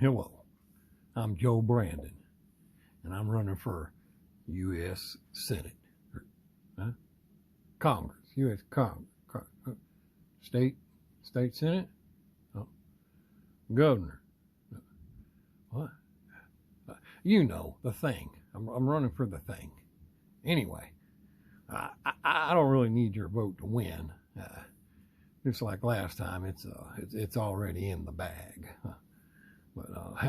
Hello, I'm Joe Brandon, and I'm running for U.S. Senate, Congress, U.S. Congress, State Senate, Governor. What? You know, the thing. I'm running for the thing. Anyway, I don't really need your vote to win. Just like last time, it's already in the bag. But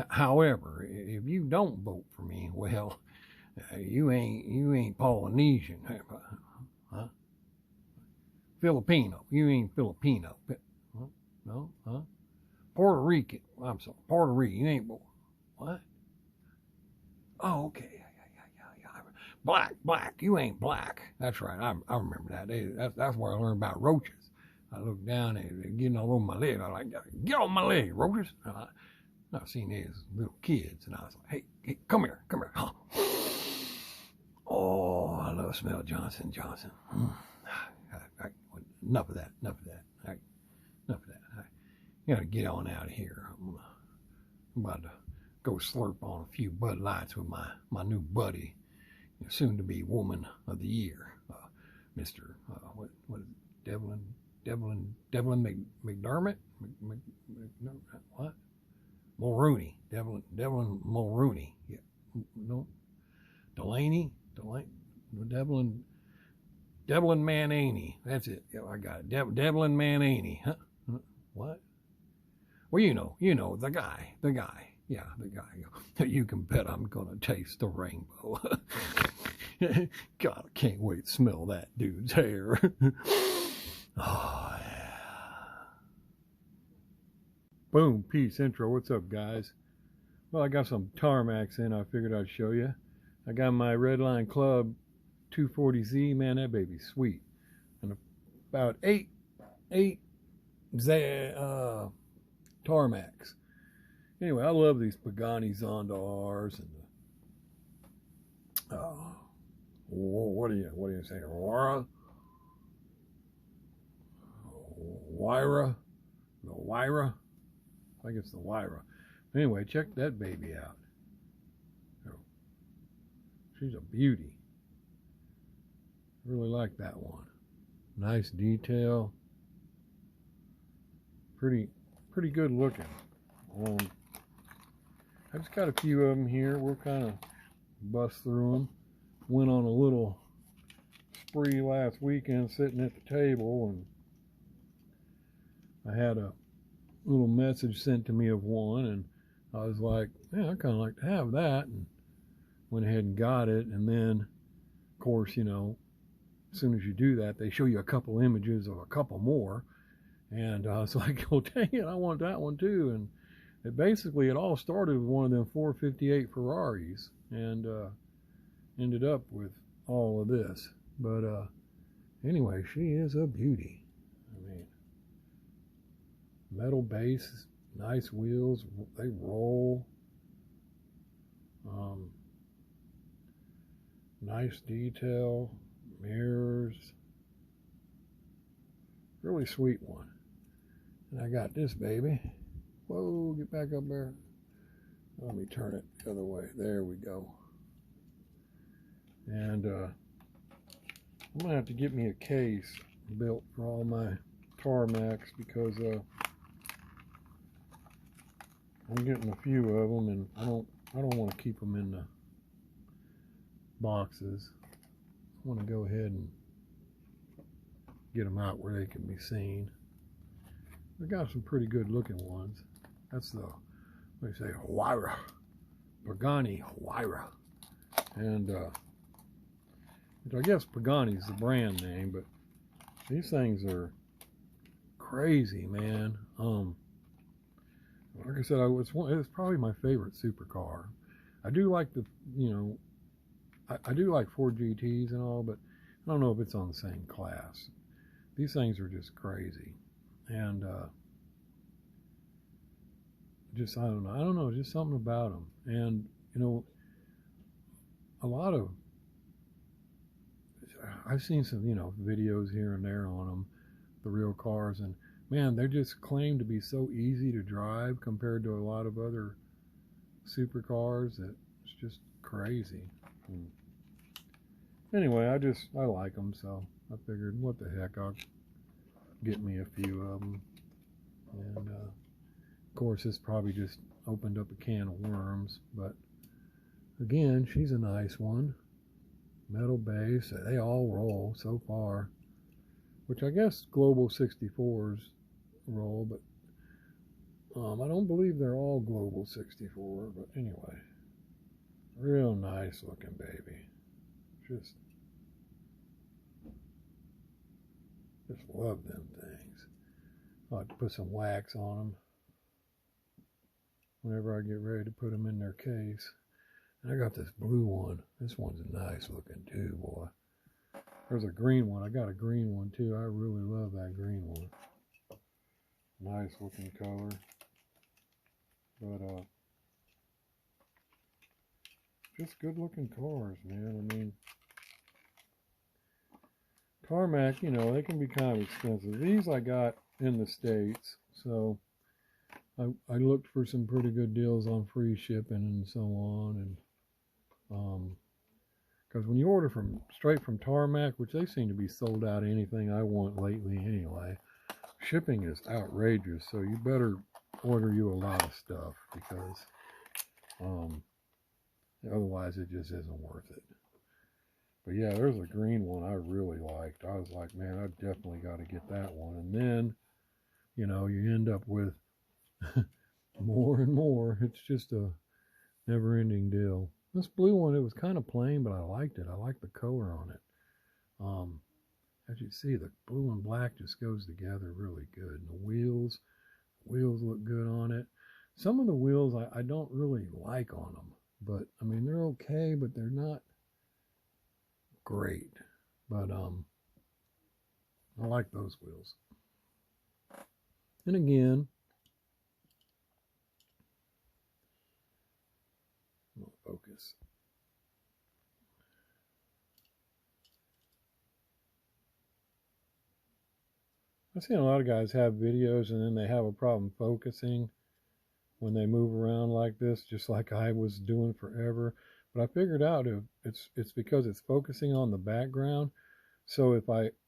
however, if you don't vote for me, well, you ain't Polynesian, huh? Filipino. You ain't Filipino. No, huh? Puerto Rican. I'm sorry, Puerto Rican. You ain't what? Oh, okay. Yeah. Black. You ain't black. That's right. I remember that. That's where I learned about roaches. I looked down and getting all over my leg. I was like, get on my leg, roaches. I've seen these little kids, and I was like, hey, come here. Huh. Oh, I love smell Johnson. Enough of that. I gotta get on out of here. I'm about to go slurp on a few Bud Lights with my new buddy, soon to be Woman of the Year, Mr. What is it? Devlin McDermott? What? Mulrooney. Devlin Mulrooney. Yeah. No. Delaney? Devlin Mananey. That's it. Yeah, I got it. Devlin Mananey. Huh? What? Well, you know, the guy. Yeah, the guy. You can bet I'm gonna taste the rainbow. God, I can't wait to smell that dude's hair. Oh, yeah. Boom, peace, intro. What's up, guys? Well, I got some Tarmacs in. I figured I'd show you. I got my Redline Club 240Z. Man, that baby's sweet. And about eight Tarmacs. Anyway, I love these Pagani Zonda'S and what do you say? Wyra? I think it's the Wyra. Anyway, check that baby out. She's a beauty. Really like that one. Nice detail. Pretty good looking. I just got a few of them here. We'll kind of bust through them. Went on a little spree last weekend sitting at the table, and I had a little message sent to me of one, and I was like, yeah, I kind of like to have that, and went ahead and got it. And then, of course, as soon as you do that, they show you a couple images of a couple more, and I was like, oh, dang it, I want that one too. And it all started with one of them 458 Ferraris, and ended up with all of this. But anyway, she is a beauty. I mean, metal base, nice wheels, they roll. Nice detail, mirrors. Really sweet one. And I got this baby. Whoa, get back up there. Let me turn it the other way. There we go. And I'm gonna have to get me a case built for all my Tarmacs, because I'm getting a few of them, and I don't want to keep them in the boxes. I want to go ahead and get them out where they can be seen. We got some pretty good looking ones. That's the, what do you say, Huayra. Pagani Huayra. And I guess Pagani's the brand name, but these things are crazy, man. Like I said, it's probably my favorite supercar. I do like I do like Ford GTs and all, but I don't know if it's on the same class. These things are just crazy. And I don't know, just something about them. And a lot of, I've seen some videos here and there on them, the real cars, and man, they just claim to be so easy to drive compared to a lot of other supercars that it's just crazy. Anyway, I like them, so I figured, what the heck, I'll get me a few of them. And of course, this probably just opened up a can of worms, but again, she's a nice one. Metal base, they all roll so far, which I guess Global 64s roll, but I don't believe they're all Global 64, but anyway, real nice looking baby. Just love them things. I'll have to put some wax on them whenever I get ready to put them in their case. And I got this blue one. This one's nice looking too, boy. There's a green one. I got a green one too. I really love that green one. Nice looking color. But just good looking cars, man. I mean, Tarmac, you know, they can be kind of expensive. These I got in the States, so I looked for some pretty good deals on free shipping and so on, and because when you order straight from Tarmac, which they seem to be sold out of anything I want lately anyway, shipping is outrageous, so you better order you a lot of stuff, because otherwise it just isn't worth it. But yeah, there's a green one I really liked. I was like, man, I definitely got to get that one. And then, you know, you end up with more and more. It's just a never-ending deal. This blue one, it was kind of plain, but I liked it. I liked the color on it. As you see, the blue and black just goes together really good. And the wheels look good on it. Some of the wheels I don't really like on them, but I mean, they're okay, but they're not great. But I like those wheels. And again, I'll focus. I've seen a lot of guys have videos and then they have a problem focusing when they move around like this, just like I was doing forever. But I figured out it's because it's focusing on the background. So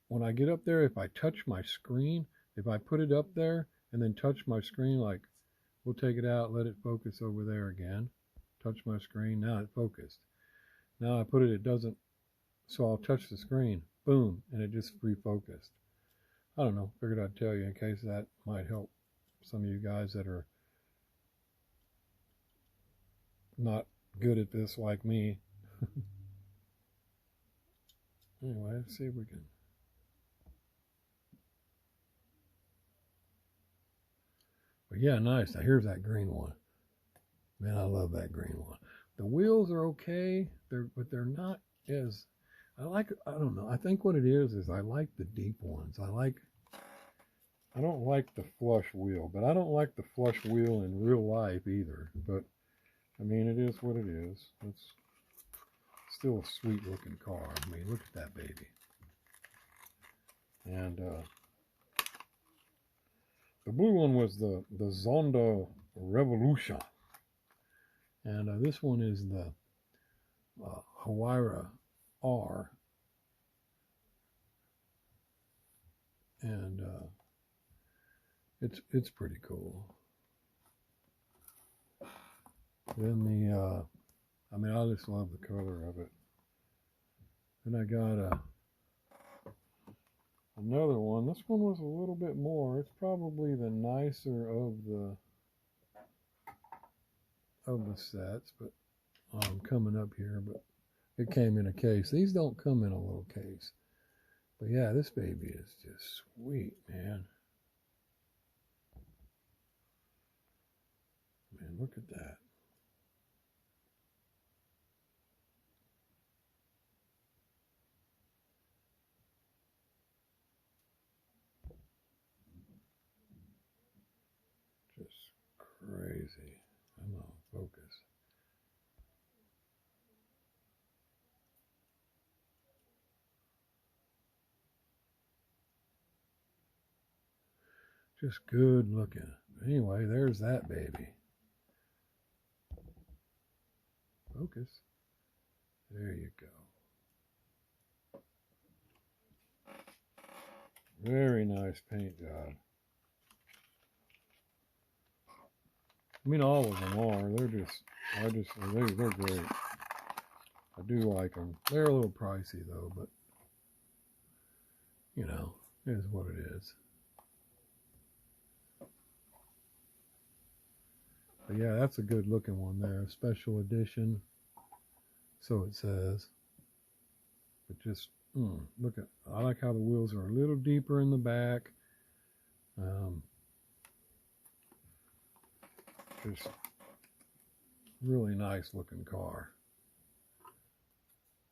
when I get up there, if I touch my screen, if I put it up there and then touch my screen, like we'll take it out, let it focus over there again. Touch my screen, now it focused. Now I put it doesn't, so I'll touch the screen, boom, and it just refocused. I don't know, figured I'd tell you in case that might help some of you guys that are not good at this like me. Anyway, let's see if we can. But yeah, nice. Now here's that green one. Man, I love that green one. The wheels are okay, but they're not as, I don't know. I think what it is I like the deep ones. I don't like the flush wheel, but I don't like the flush wheel in real life either. But I mean, it is what it is. It's still a sweet looking car. I mean, look at that baby. And the blue one was the Zonda Revolution. And this one is the Huayra R. And it's pretty cool. Then I mean, I just love the color of it. Then I got another one. This one was a little bit more. It's probably the nicer of the sets, but coming up here, but it came in a case. These don't come in a little case. But yeah, this baby is just sweet, man. Man, look at that. Just crazy. I'm on focus. Just good looking. Anyway, there's that baby. focus. There you go. Very nice paint job. I mean, all of them are. They're great. I do like them. They're a little pricey though, but you know, it is what it is. But yeah, that's a good looking one there. Special edition. So it says. But just look at. I like how the wheels are a little deeper in the back. Just really nice looking car.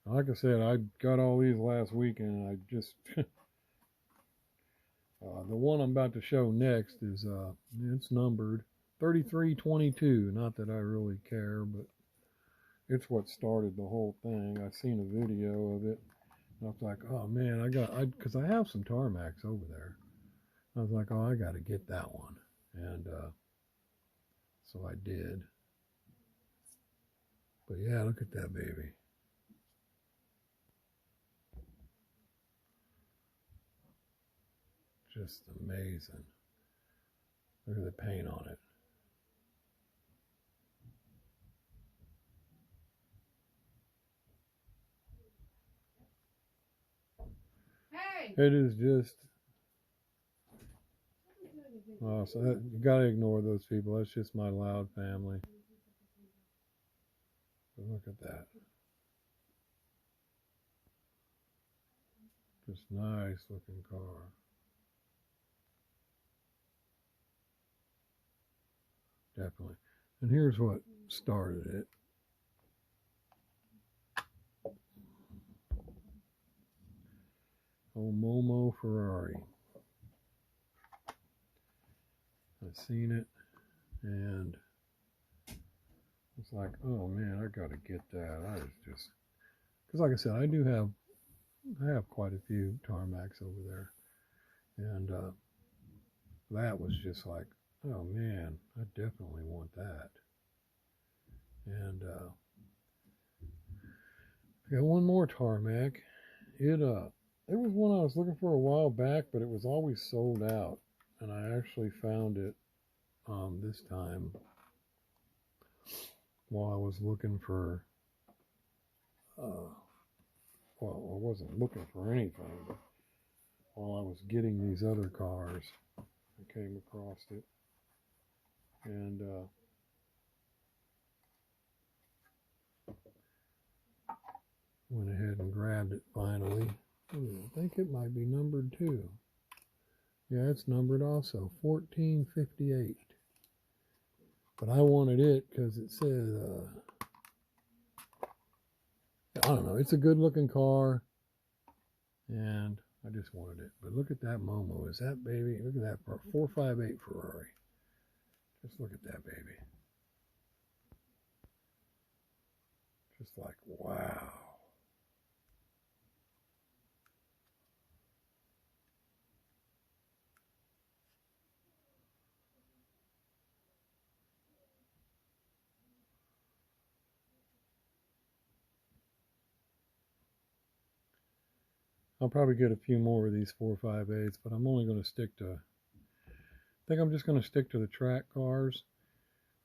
Like I said, I got all these last weekend. I just the one I'm about to show next is it's numbered 3322. Not that I really care, but it's what started the whole thing. I seen a video of it. And I was like, oh man, because I have some Tarmacs over there. I was like, oh, I got to get that one, and so I did. But yeah, look at that baby. Just amazing. Look at the paint on it. Hey. It is just. Oh, so you gotta ignore those people. That's just my loud family. But look at that. Just nice looking car. Definitely. And here's what started it. Oh, Momo Ferrari. I've seen it, and it's like, oh man, I gotta get that. I was just, because like I said, I have quite a few Tarmacs over there, and that was just like, oh man, I definitely want that. And I got one more Tarmac. It was one I was looking for a while back, but it was always sold out, and I actually found it this time while I was looking for. Well, I wasn't looking for anything, but while I was getting these other cars, I came across it, and went ahead and grabbed it finally. Ooh, I think it might be numbered too. Yeah, it's numbered also, 1458. But I wanted it because it said, I don't know, it's a good looking car, and I just wanted it. But look at that Momo. Is that baby? Look at that 458 Ferrari. Just look at that baby. Just like, wow. I'll probably get a few more of these 458s, but I'm only going to stick to, I think I'm just going to stick to the track cars.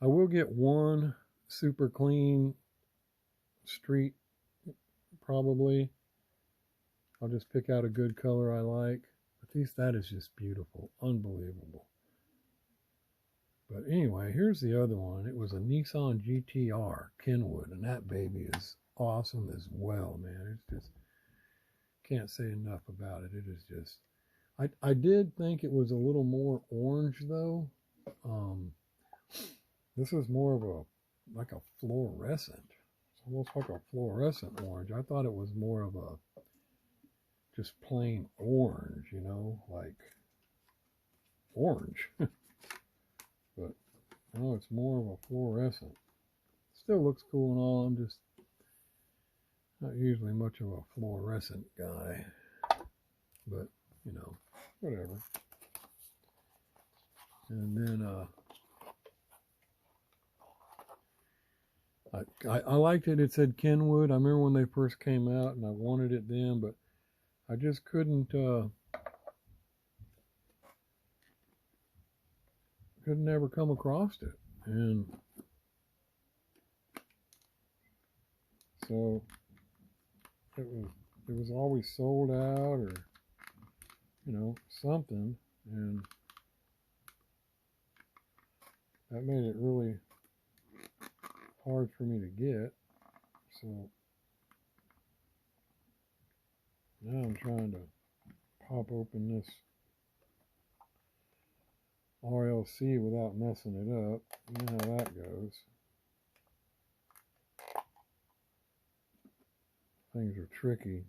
I will get one super clean street, probably. I'll just pick out a good color I like. But that is just beautiful, unbelievable. But anyway, here's the other one. It was a Nissan GTR Kenwood, and that baby is awesome as well, man. It's just, can't say enough about it. It is just, I did think it was a little more orange though. This is more of like a fluorescent. It's almost like a fluorescent orange. I thought it was more of a just plain orange, you know, like orange. But no, it's more of a fluorescent. Still looks cool and all. I'm just not usually much of a fluorescent guy, but you know, whatever. And then I liked it. It said Kenwood. I remember when they first came out, and I wanted it then, but I just couldn't ever come across it, and so it was always sold out, or something, and that made it really hard for me to get. So now I'm trying to pop open this RLC without messing it up. You know how that goes. Things are tricky.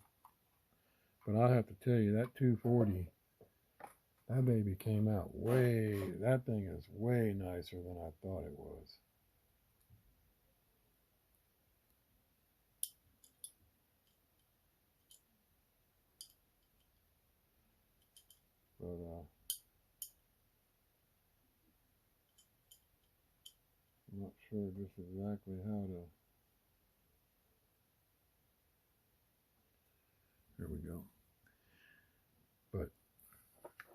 But I have to tell you, that 240, that baby came out that thing is way nicer than I thought it was. But I'm not sure just exactly how to. There we go. But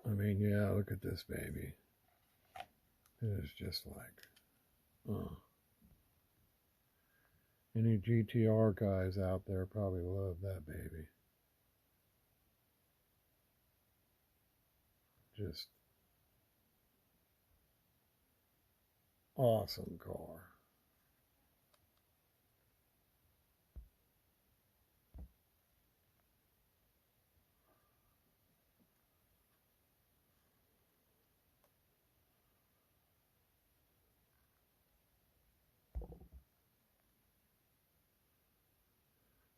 I mean, yeah, look at this baby. It is just like, any GTR guys out there probably love that baby. Just awesome car.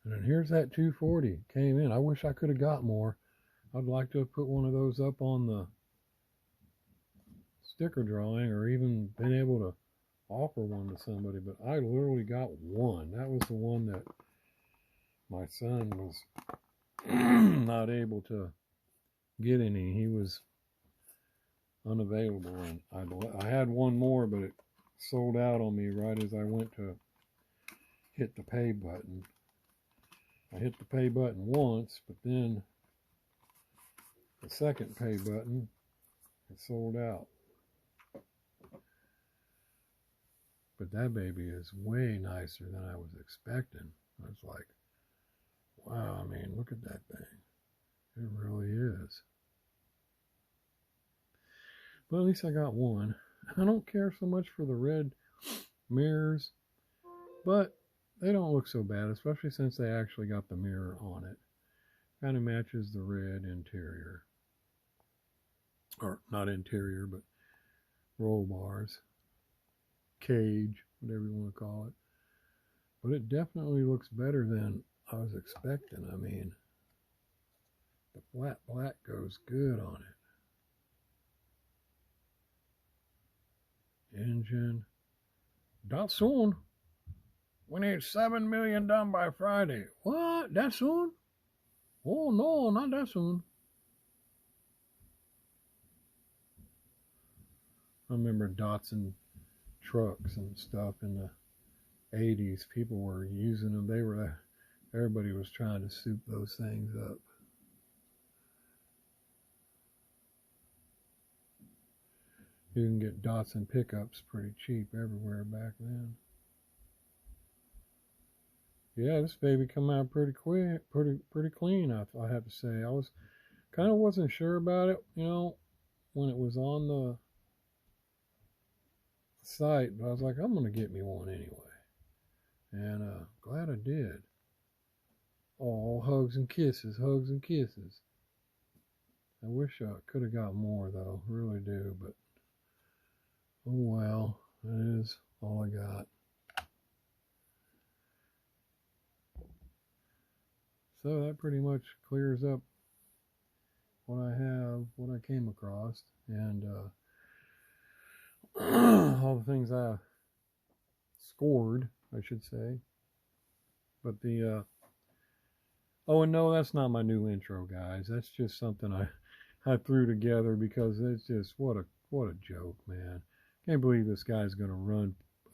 And then here's that 240 came in. I wish I could have got more. I'd like to have put one of those up on the sticker drawing, or even been able to offer one to somebody, but I literally got one. That was the one that my son was not able to get any. He was unavailable, and I had one more, but it sold out on me right as I went to hit the pay button. I hit the pay button once, but then the second pay button, it sold out. But that baby is way nicer than I was expecting. I was like, wow, I mean, look at that thing. It really is. But at least I got one. I don't care so much for the red mirrors, but they don't look so bad, especially since they actually got the mirror on it. Kind of matches the red interior. Or not interior, but roll bars. Cage, whatever you want to call it. But it definitely looks better than I was expecting. I mean, the flat black goes good on it. Engine. That soon. We need 7 million done by Friday. What? That soon? Oh no, not that soon. I remember Datsun trucks and stuff in the 80s. People were using them. Everybody was trying to soup those things up. You can get Datsun pickups pretty cheap everywhere back then. Yeah, this baby come out pretty quick, pretty clean. I have to say, I was wasn't sure about it, when it was on the site, but I was like, I'm gonna get me one anyway, and glad I did. Oh, hugs and kisses, hugs and kisses. I wish I could have got more though, really do, but oh well, that is all I got. So that pretty much clears up what I came across, and all the things I scored, I should say. But oh, and no, that's not my new intro, guys. That's just something I threw together because it's just what a joke, man. Can't believe this guy's gonna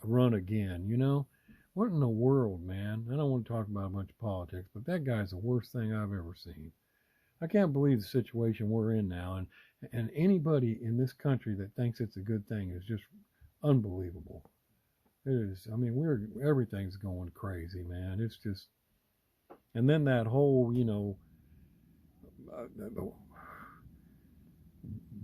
run again. What in the world, man? I don't want to talk about a bunch of politics, but that guy's the worst thing I've ever seen. I can't believe the situation we're in now, and anybody in this country that thinks it's a good thing is just unbelievable. It is. I mean, everything's going crazy, man. It's just, and then that whole, the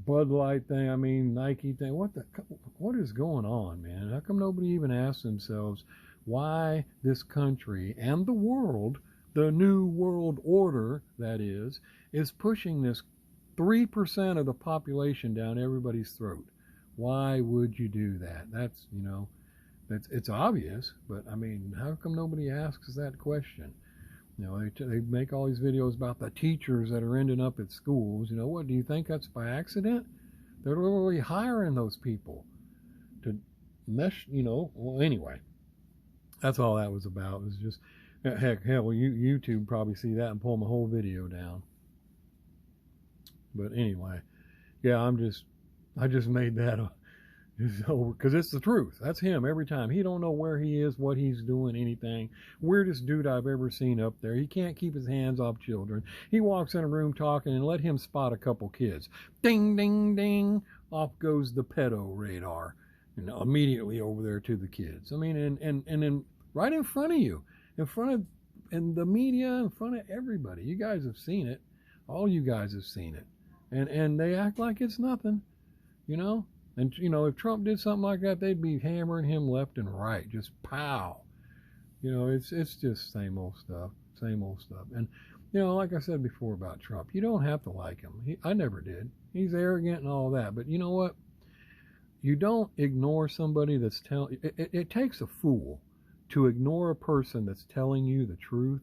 Bud Light thing. I mean, Nike thing. What is going on, man? How come nobody even asks themselves why this country and the world, the new world order, that is pushing this 3% of the population down everybody's throat? Why would you do that? That's, it's obvious, but I mean, how come nobody asks that question? They make all these videos about the teachers that are ending up at schools. What, do you think that's by accident? They're literally hiring those people to mesh, well, anyway, that's all that was about. It was just, hell, YouTube probably see that and pull my whole video down. But anyway, yeah, I just made that up. Because it's the truth. That's him every time. He don't know where he is, what he's doing, anything. Weirdest dude I've ever seen up there. He can't keep his hands off children. He walks in a room talking and let him spot a couple kids. Ding, ding, ding. Off goes the pedo radar. Immediately over there to the kids. I mean, and then right in front of you. In the media, in front of everybody. You guys have seen it. All you guys have seen it. And they act like it's nothing. And, if Trump did something like that, they'd be hammering him left and right. Just pow. It's just same old stuff. And, like I said before about Trump, you don't have to like him. I never did. He's arrogant and all that. But you know what? You don't ignore somebody that's telling... It takes a fool to ignore a person that's telling you the truth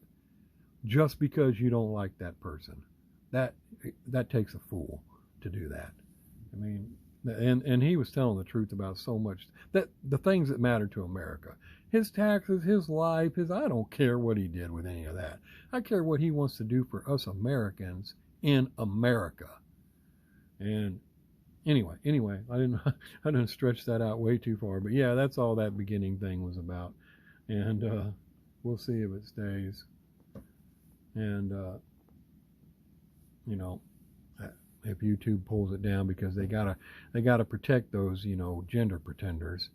just because you don't like that person. That takes a fool to do that. I mean... And he was telling the truth about so much, that the things that matter to America, his taxes, his life, I don't care what he did with any of that. I care what he wants to do for us Americans in America. And anyway, I didn't stretch that out way too far, but yeah, that's all that beginning thing was about. And we'll see if it stays. And if YouTube pulls it down, because they gotta protect those, gender pretenders.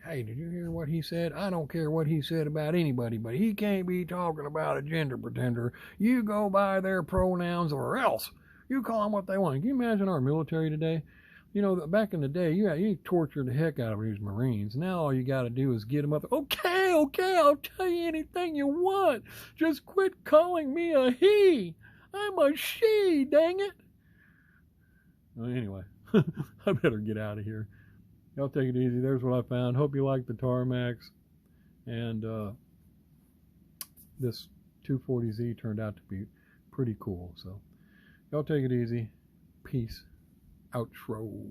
Hey, did you hear what he said? I don't care what he said about anybody, but he can't be talking about a gender pretender. You go by their pronouns or else. You call them what they want. Can you imagine our military today? Back in the day, you tortured the heck out of these Marines. Now all you got to do is get them up. Okay, I'll tell you anything you want. Just quit calling me a he. I'm a she, dang it. Well, anyway, I better get out of here. Y'all take it easy. There's what I found. Hope you like the Tarmacs. And this 240Z turned out to be pretty cool. So y'all take it easy. Peace. Outro.